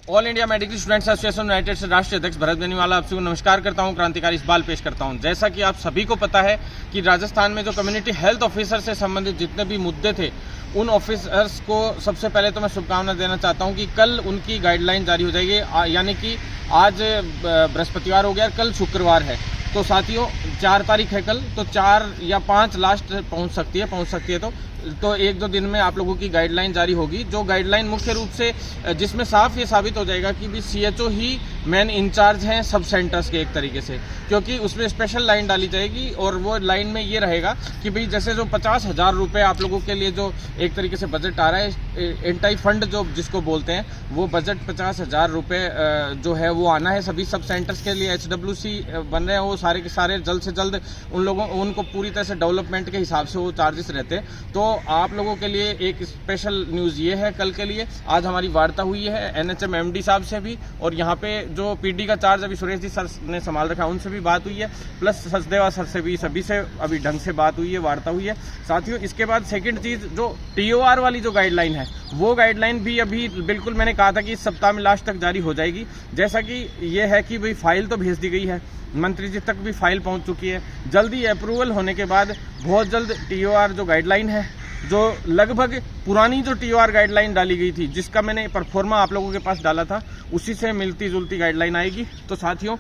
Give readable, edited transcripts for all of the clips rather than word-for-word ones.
All India medical students association United से राष्ट्रीय अध्यक्ष भरत बेनीवाला आपसे नमस्कार करता हूं, क्रांतिकारी इकबाल पेश करता हूं। जैसा कि आप सभी को पता है कि राजस्थान में जो कम्युनिटी हेल्थ ऑफिसर से संबंधित जितने भी मुद्दे थे, उन ऑफिसर्स को सबसे पहले तो मैं शुभकामना देना चाहता हूं कि कल उनकी गाइडलाइन जारी हो जाएगी, यानी कि आज बृहस्पतिवार हो गया, कल शुक्रवार है। तो साथियों 4 तारीख है कल, तो 4 या 5 लास्ट पहुंच सकती है तो 1-2 दिन में आप लोगों की गाइडलाइन जारी होगी। जो गाइडलाइन मुख्य रूप से जिसमें साफ ये साबित हो जाएगा कि भी CHO ही मेन इंचार्ज हैं सब सेंटर्स के एक तरीके से, क्योंकि उसमें स्पेशल लाइन डाली जाएगी और वो लाइन में ये रहेगा कि भाई जैसे जो 50,000 रुपये आप लोगों के लिए जो एक तरीके से बजट आ रहा है, एंटाई फंड जो जिसको बोलते हैं, वो बजट 50,000 रुपये जो है वो आना है सभी सब सेंटर्स के लिए। HWC बन रहे हैं, वो सारे के सारे जल्द से जल्द उनको पूरी तरह से डेवलपमेंट के हिसाब से वो चार्जेस रहते हैं। तो आप लोगों के लिए एक स्पेशल न्यूज़ ये है कल के लिए, आज हमारी वार्ता हुई है NHM MD साहब से भी, और यहाँ पे जो PD का चार्ज अभी सुरेश जी सर ने संभाल रखा है उनसे भी बात हुई है, प्लस सचदेवा सर से भी, सभी से अभी ढंग से बात हुई है, वार्ता हुई है। साथियों इसके बाद सेकंड चीज़, जो TOR वाली जो गाइडलाइन है, वो गाइडलाइन भी अभी बिल्कुल मैंने कहा था कि इस सप्ताह में लास्ट तक जारी हो जाएगी। जैसा कि ये है कि भाई फाइल तो भेज दी गई है, मंत्री जी तक भी फाइल पहुंच चुकी है, जल्दी अप्रूवल होने के बाद बहुत जल्द TOR जो गाइडलाइन है, जो लगभग पुरानी जो TOR गाइडलाइन डाली गई थी, जिसका मैंने परफॉर्मा आप लोगों के पास डाला था, उसी से मिलती जुलती गाइडलाइन आएगी। तो साथियों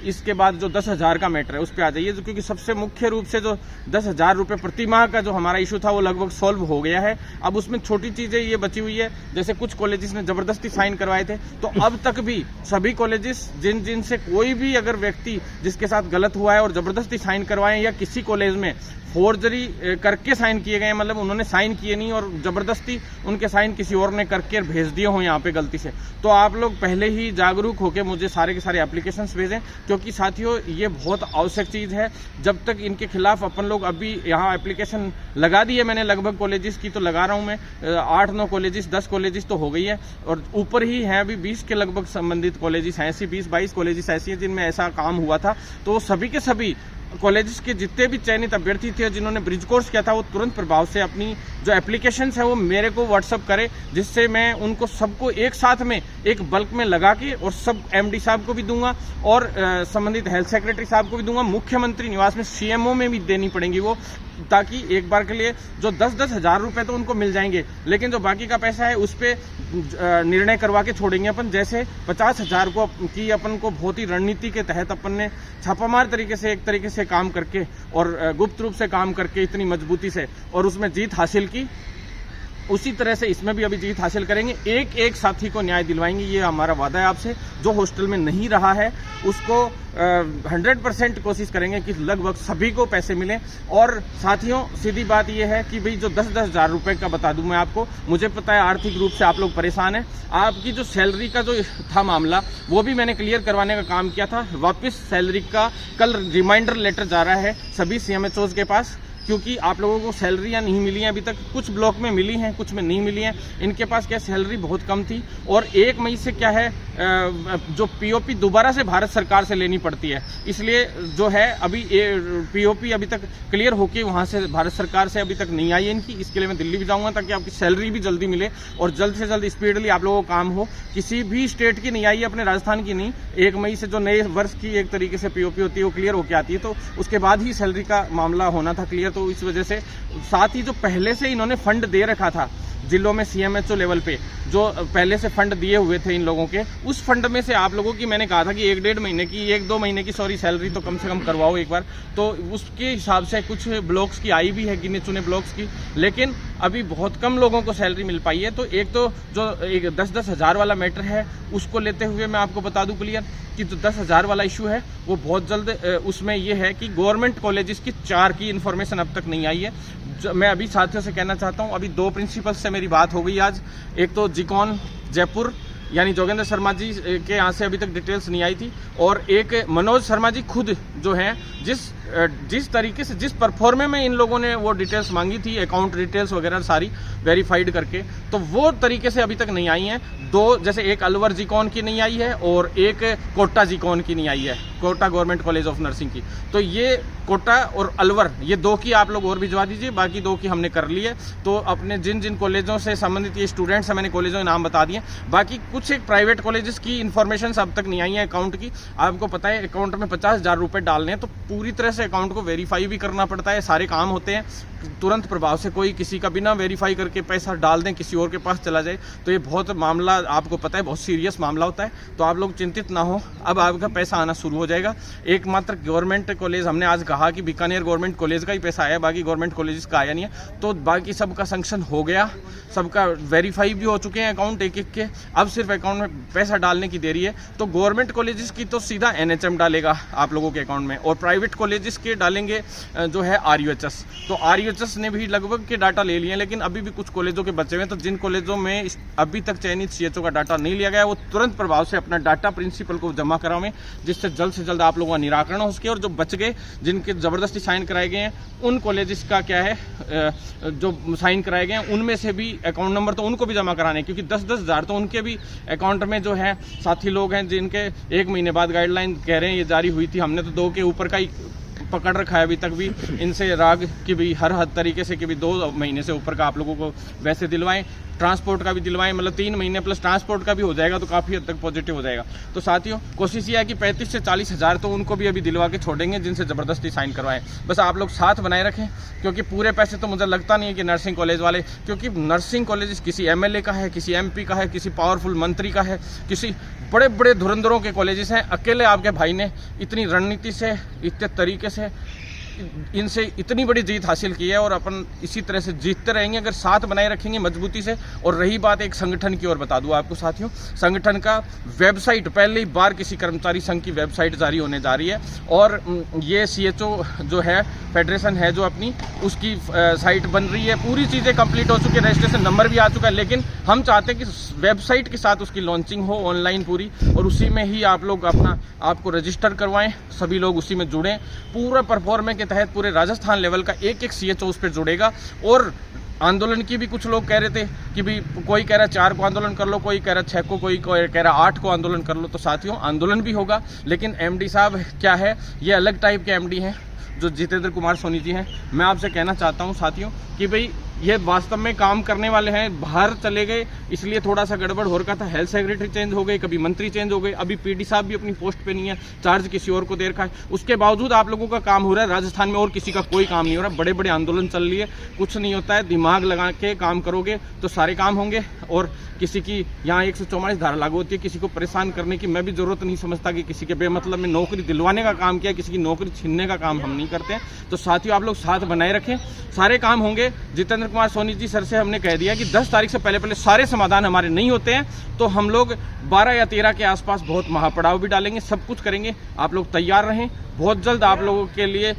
इसके बाद जो 10,000 का मैटर है उस पर आ जाइए, क्योंकि सबसे मुख्य रूप से जो 10,000 रुपये प्रति माह का जो हमारा इशू था वो लगभग सॉल्व हो गया है। अब उसमें छोटी चीज़ें ये बची हुई है, जैसे कुछ कॉलेजेस ने ज़बरदस्ती साइन करवाए थे, तो अब तक भी सभी कॉलेजेस जिनसे कोई भी अगर व्यक्ति जिसके साथ गलत हुआ है और ज़बरदस्ती साइन करवाए, या किसी कॉलेज में फोर्जरी करके साइन किए गए, मतलब उन्होंने साइन किए नहीं और ज़बरदस्ती उनके साइन किसी और ने करके भेज दिए हों यहाँ पे गलती से, तो आप लोग पहले ही जागरूक होकर मुझे सारे के सारे एप्लीकेशंस भेजें, क्योंकि साथियों ये बहुत आवश्यक चीज़ है। जब तक इनके खिलाफ अपन लोग अभी यहाँ एप्लीकेशन लगा दी है मैंने, लगभग कॉलेजेस की तो लगा रहा हूँ मैं, 8-9 कॉलेजेस 10 कॉलेजेस तो हो गई है, और ऊपर ही हैं अभी 20 के लगभग संबंधित कॉलेजेस हैं, ऐसी 20-22 कॉलेजेस ऐसी हैं जिनमें ऐसा काम हुआ था। तो सभी के सभी कॉलेजेस के जितने भी चयनित अभ्यर्थी थे जिन्होंने ब्रिज कोर्स किया था, वो तुरंत प्रभाव से अपनी जो एप्लीकेशंस है वो मेरे को व्हाट्सअप करे, जिससे मैं उनको सबको एक साथ में एक बल्क में लगा के और सब MD साहब को भी दूंगा और संबंधित हेल्थ सेक्रेटरी साहब को भी दूंगा, मुख्यमंत्री निवास में CMO में भी देनी पड़ेंगी वो, ताकि एक बार के लिए जो 10-10 हज़ार रुपये तो उनको मिल जाएंगे, लेकिन जो बाकी का पैसा है उस पर निर्णय करवा के छोड़ेंगे अपन। जैसे 50,000 को की अपन को बहुत ही रणनीति के तहत अपन ने छापामार तरीके से एक तरीके से काम करके और गुप्त रूप से काम करके इतनी मजबूती से और उसमें जीत हासिल की, उसी तरह से इसमें भी अभी जीत हासिल करेंगे। एक एक साथी को न्याय दिलवाएंगे, ये हमारा वादा है आपसे। जो हॉस्टल में नहीं रहा है उसको 100% कोशिश करेंगे कि लगभग सभी को पैसे मिलें। और साथियों सीधी बात ये है कि भाई जो 10-10 हज़ार रुपये का बता दूं मैं आपको, मुझे पता है आर्थिक रूप से आप लोग परेशान हैं, आपकी जो सैलरी का जो था मामला वो भी मैंने क्लियर करवाने का काम किया था। वापस सैलरी का कल रिमाइंडर लेटर जा रहा है सभी CMHOs के पास, क्योंकि आप लोगों को सैलरियाँ नहीं मिली हैं अभी तक, कुछ ब्लॉक में मिली हैं, कुछ में नहीं मिली हैं। इनके पास क्या सैलरी बहुत कम थी, और 1 मई से क्या है जो POP दोबारा से भारत सरकार से लेनी पड़ती है, इसलिए जो है अभी POP अभी तक क्लियर होके वहाँ से भारत सरकार से अभी तक नहीं आई है इनकी। इसके लिए मैं दिल्ली भी जाऊँगा ताकि आपकी सैलरी भी जल्दी मिले और जल्द से जल्द स्पीडली आप लोगों को काम हो। किसी भी स्टेट की नहीं आई है, अपने राजस्थान की नहीं। 1 मई से जो नए वर्ष की एक तरीके से POP होती है वो क्लियर होके आती है, तो उसके बाद ही सैलरी का मामला होना था क्लियर। तो इस वजह से साथ ही जो पहले से इन्होंने फंड दे रखा था जिलों में CMHO लेवल पे, जो पहले से फंड दिए हुए थे इन लोगों के, उस फंड में से आप लोगों की मैंने कहा था कि 1-1.5 महीने की 1-2 महीने की सैलरी तो कम से कम करवाओ एक बार। तो उसके हिसाब से कुछ ब्लॉक्स की आई भी है, गिने चुने ब्लॉक्स की, लेकिन अभी बहुत कम लोगों को सैलरी मिल पाई है। तो एक तो जो 10-10 हज़ार वाला मैटर है उसको लेते हुए मैं आपको बता दूं क्लियर कि जो 10 हज़ार वाला इशू है वो बहुत जल्द, उसमें ये है कि गवर्नमेंट कॉलेजेस की 4 की इन्फॉर्मेशन अब तक नहीं आई है। मैं अभी साथियों से कहना चाहता हूँ, अभी 2 प्रिंसिपल से मेरी बात हो गई आज। एक तो जिकॉन जयपुर यानी जोगेंद्र शर्मा जी के यहाँ से अभी तक डिटेल्स नहीं आई थी, और एक मनोज शर्मा जी खुद जो हैं जिस जिस तरीके से जिस परफॉर्मे में इन लोगों ने वो डिटेल्स मांगी थी, अकाउंट डिटेल्स वगैरह सारी वेरीफाइड करके, तो वो तरीके से अभी तक नहीं आई हैं। दो, जैसे एक अलवर जीकॉन की नहीं आई है और एक कोटा जीकॉन की नहीं आई है, Kota government college of nursing की। तो ये कोटा और अलवर, ये दो की आप लोग और भिजवा दीजिए, बाकी दो की हमने कर ली है। तो अपने जिन जिन कॉलेजों से संबंधित ये स्टूडेंट्स हैं, मैंने कॉलेजों के नाम बता दिए। बाकी कुछ एक प्राइवेट कॉलेजेस की इन्फॉर्मेशन अब तक नहीं आई है अकाउंट की। आपको पता है अकाउंट में 50,000 रुपये डालने हैं, तो पूरी तरह से अकाउंट को वेरीफाई भी करना पड़ता है। सारे काम होते हैं तुरंत प्रभाव से, कोई किसी का बिना वेरीफाई करके पैसा डाल दें, किसी और के पास चला जाए, तो ये बहुत मामला, आपको पता है, बहुत सीरियस मामला होता है। तो आप लोग चिंतित ना हो, अब आपका पैसा आना शुरू हो जाएगा। एकमात्र गवर्नमेंट कॉलेज, हमने आज कहा कि बीकानेर गवर्नमेंट कॉलेज का ही पैसा आया, बाकी गवर्नमेंट कॉलेज का आया नहीं है। तो बाकी सबका सैंक्शन हो गया, सबका वेरीफाई भी हो चुके हैं अकाउंट एक एक के। अब सिर्फ अकाउंट में पैसा डालने की देरी है। तो गवर्नमेंट कॉलेजेस की तो सीधा NHM डालेगा आप लोगों के अकाउंट में, और प्राइवेट कॉलेजेस के डालेंगे जो है RUHS। तो RUHS ने भी लगभग के डाटा ले लिए, लेकिन अभी भी कुछ कॉलेजों के बचे हुए हैं। तो जिन कॉलेजों में अभी तक चयनित CHO का डाटा नहीं लिया गया, वो तुरंत प्रभाव से अपना डाटा प्रिंसिपल को जमा करावें, जिससे जल्द से जल्द आप लोगों का निराकरण हो सके। और जो बच गए, जिनके ज़बरदस्ती साइन कराए गए हैं, उन कॉलेजेस का क्या है, जो साइन कराए गए हैं उनमें से भी अकाउंट नंबर तो उनको भी जमा कराने, क्योंकि 10-10 हज़ार तो उनके भी अकाउंट में जो है साथी लोग हैं, जिनके 1 महीने बाद गाइडलाइन कह रहे हैं ये जारी हुई थी। हमने तो 2 के ऊपर का ही पकड़ रखा है अभी तक भी इनसे राग की भी हर तरीके से कि भी 2 महीने से ऊपर का आप लोगों को वैसे दिलवाएं, ट्रांसपोर्ट का भी दिलवाएं, मतलब 3 महीने प्लस ट्रांसपोर्ट का भी हो जाएगा, तो काफ़ी हद तक पॉजिटिव हो जाएगा। तो साथियों, कोशिश ये है कि 35 से 40 हज़ार तो उनको भी अभी दिलवा के छोड़ेंगे, जिनसे ज़बरदस्ती साइन करवाएं। बस आप लोग साथ बनाए रखें, क्योंकि पूरे पैसे तो मुझे लगता नहीं है कि नर्सिंग कॉलेज वाले, क्योंकि नर्सिंग कॉलेज किसी MLA का है, किसी MP का है, किसी पावरफुल मंत्री का है, किसी बड़े बड़े धुरंधरों के कॉलेजेस हैं। अकेले आपके भाई ने इतनी रणनीति से, इतने तरीके से इनसे इतनी बड़ी जीत हासिल की है, और अपन इसी तरह से जीतते रहेंगे अगर साथ बनाए रखेंगे मजबूती से। और रही बात एक संगठन की, और बता दूं आपको साथियों, संगठन का वेबसाइट पहली बार किसी कर्मचारी संघ की वेबसाइट जारी होने जा रही है, और ये CHO जो है, फेडरेशन है जो अपनी, उसकी साइट बन रही है, पूरी चीज़ें कंप्लीट हो चुकी है, रजिस्ट्रेशन नंबर भी आ चुका है। लेकिन हम चाहते हैं कि वेबसाइट के साथ उसकी लॉन्चिंग हो ऑनलाइन पूरी, और उसी में ही आप लोग अपना आपको रजिस्टर करवाएं, सभी लोग उसी में जुड़ें। पूरा परफॉर्मे के तहत पूरे राजस्थान लेवल का एक एक CHO उस पर जुड़ेगा। और आंदोलन की भी कुछ लोग कह रहे थे कि भी कोई कह रहा है 4 को आंदोलन कर लो, कोई कह रहा है 6 को, कोई कह रहा है 8 को आंदोलन कर लो। तो साथियों, आंदोलन भी होगा, लेकिन MD साहब क्या है, ये अलग टाइप के MD हैं, जो जितेंद्र कुमार सोनी जी हैं। मैं आपसे कहना चाहता हूं साथियों कि भाई ये वास्तव में काम करने वाले हैं। बाहर चले गए इसलिए थोड़ा सा गड़बड़ हो रखा था, हेल्थ सेक्रेटरी चेंज हो गए, कभी मंत्री चेंज हो गए, अभी PD साहब भी अपनी पोस्ट पे नहीं है, चार्ज किसी और को दे रखा है। उसके बावजूद आप लोगों का काम हो रहा है राजस्थान में, और किसी का कोई काम नहीं हो रहा। बड़े बड़े आंदोलन चल रही है, कुछ नहीं होता है। दिमाग लगा के काम करोगे तो सारे काम होंगे। और किसी की यहाँ 144 धारा लागू होती है, किसी को परेशान करने की मैं भी जरूरत नहीं समझता कि किसी के बेमतलब में नौकरी दिलवाने का काम किया, किसी की नौकरी छीनने का काम हम नहीं करते हैं। तो साथियों, आप लोग साथ बनाए रखें, सारे काम होंगे। जितेंद्र कुमार सोनी जी सर से हमने कह दिया कि 10 तारीख से पहले सारे समाधान हमारे नहीं होते हैं, तो हम लोग 12 या 13 के आसपास बहुत महापड़ाव भी डालेंगे, सब कुछ करेंगे। आप लोग तैयार रहें, बहुत जल्द आप लोगों के लिए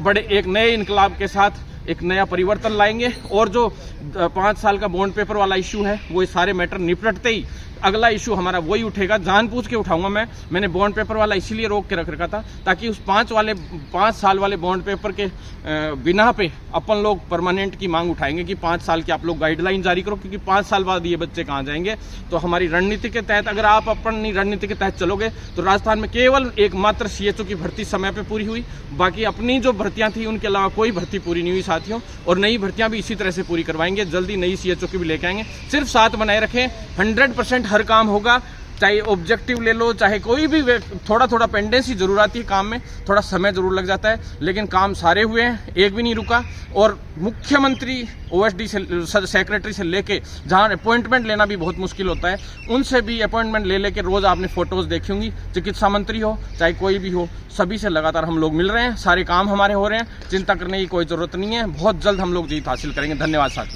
बड़े एक नए इनकलाब के साथ एक नया परिवर्तन लाएंगे। और जो 5 साल का बॉन्ड पेपर वाला इशू है, वो ये सारे मैटर निपटते ही अगला इशू हमारा वही उठेगा, जानबूझ के उठाऊंगा मैंने बॉन्ड पेपर वाला इसीलिए रोक के रख रखा था, ताकि उस 5 साल वाले बॉन्ड पेपर के बिना पे अपन लोग परमानेंट की मांग उठाएंगे कि 5 साल की आप लोग गाइडलाइन जारी करो, क्योंकि 5 साल बाद ये बच्चे कहाँ जाएंगे। तो हमारी रणनीति के तहत, अगर आप अपनी रणनीति के तहत चलोगे, तो राजस्थान में केवल एकमात्र CHO की भर्ती समय पे पूरी हुई, बाकी अपनी जो भर्तियां थी उनके अलावा कोई भर्ती पूरी नहीं हुई साथियों। और नई भर्तियां भी इसी तरह से पूरी करवाएंगे, जल्दी नई CHO की भी लेके आएंगे। सिर्फ साथ बनाए रखें, 100% हर काम होगा। चाहे ऑब्जेक्टिव ले लो, चाहे कोई भी, थोड़ा थोड़ा पेंडेंसी जरूर आती है काम में, थोड़ा समय जरूर लग जाता है, लेकिन काम सारे हुए हैं, एक भी नहीं रुका। और मुख्यमंत्री OSD से सेक्रेटरी से लेके जहां अपॉइंटमेंट लेना भी बहुत मुश्किल होता है, उनसे भी अपॉइंटमेंट ले लेके रोज आपने फोटोज देखी होंगी। चिकित्सा मंत्री हो चाहे कोई भी हो, सभी से लगातार हम लोग मिल रहे हैं, सारे काम हमारे हो रहे हैं, चिंता करने की कोई जरूरत नहीं है। बहुत जल्द हम लोग जीत हासिल करेंगे। धन्यवाद साथियों।